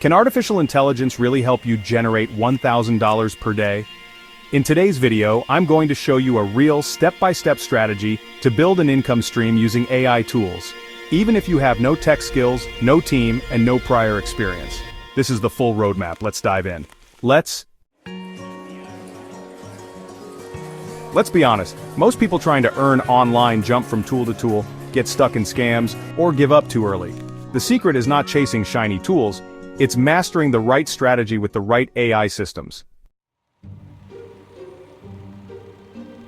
Can artificial intelligence really help you generate $1,000 per day? In today's video, I'm going to show you a real step-by-step strategy to build an income stream using AI tools, even if you have no tech skills, no team, and no prior experience. This is the full roadmap. Let's dive in. Let's be honest, most people trying to earn online jump from tool to tool, get stuck in scams, or give up too early. The secret is not chasing shiny tools, it's mastering the right strategy with the right AI systems.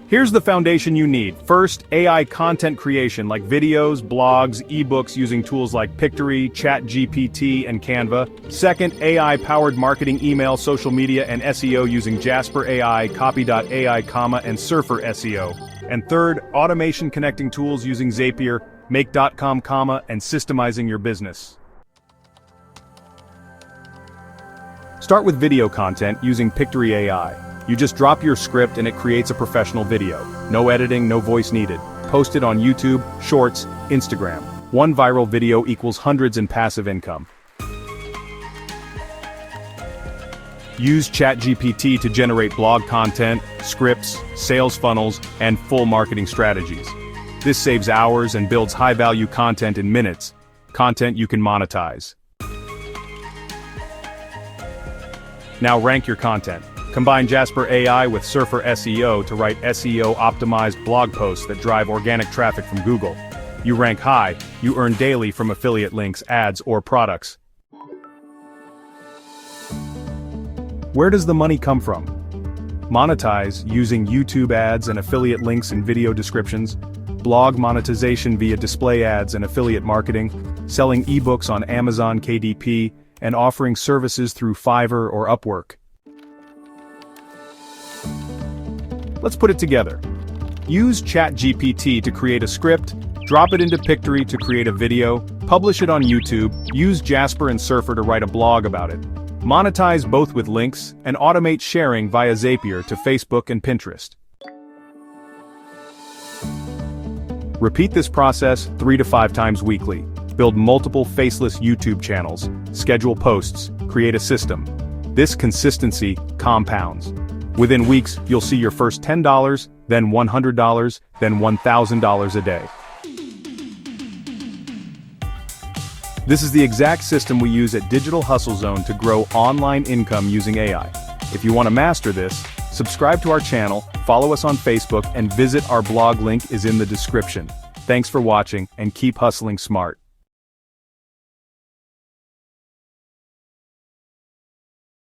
Here's the foundation you need. First, AI content creation like videos, blogs, ebooks using tools like Pictory, ChatGPT, and Canva. Second, AI-powered marketing, email, social media, and SEO using Jasper AI, Copy.ai, and Surfer SEO. And third, automation connecting tools using Zapier, Make.com, and systemizing your business. Start with video content using Pictory AI. You just drop your script and it creates a professional video. No editing, no voice needed. Post it on YouTube, Shorts, Instagram. One viral video equals hundreds in passive income. Use ChatGPT to generate blog content, scripts, sales funnels, and full marketing strategies. This saves hours and builds high-value content in minutes. Content you can monetize. Now rank your content. Combine Jasper AI with Surfer SEO to write SEO-optimized blog posts that drive organic traffic from Google. You rank high, you earn daily from affiliate links, ads, or products. Where does the money come from? Monetize using YouTube ads and affiliate links and video descriptions, blog monetization via display ads and affiliate marketing, selling ebooks on Amazon KDP, and offering services through Fiverr or Upwork. Let's put it together. Use ChatGPT to create a script, drop it into Pictory to create a video, publish it on YouTube, use Jasper and Surfer to write a blog about it. Monetize both with links, and automate sharing via Zapier to Facebook and Pinterest. Repeat this process 3 to 5 times weekly. Build multiple faceless YouTube channels, schedule posts, create a system. This consistency compounds. Within weeks, you'll see your first $10, then $100, then $1,000 a day. This is the exact system we use at Digital Hustle Zone to grow online income using AI. If you want to master this, subscribe to our channel, follow us on Facebook, and visit our blog. Link is in the description. Thanks for watching, and keep hustling smart.